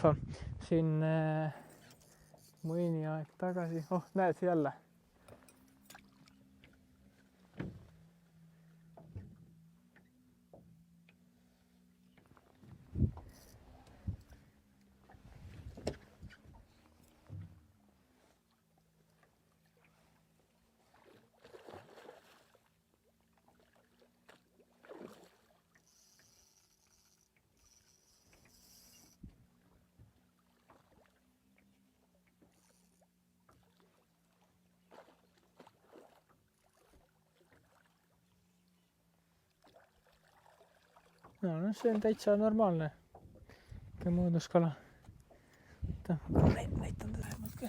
info siin mõni aeg tagasi. Oh, näed jälle. No, see on täitsa normaalne mõõduskala. Näitan ta lähemalt ka.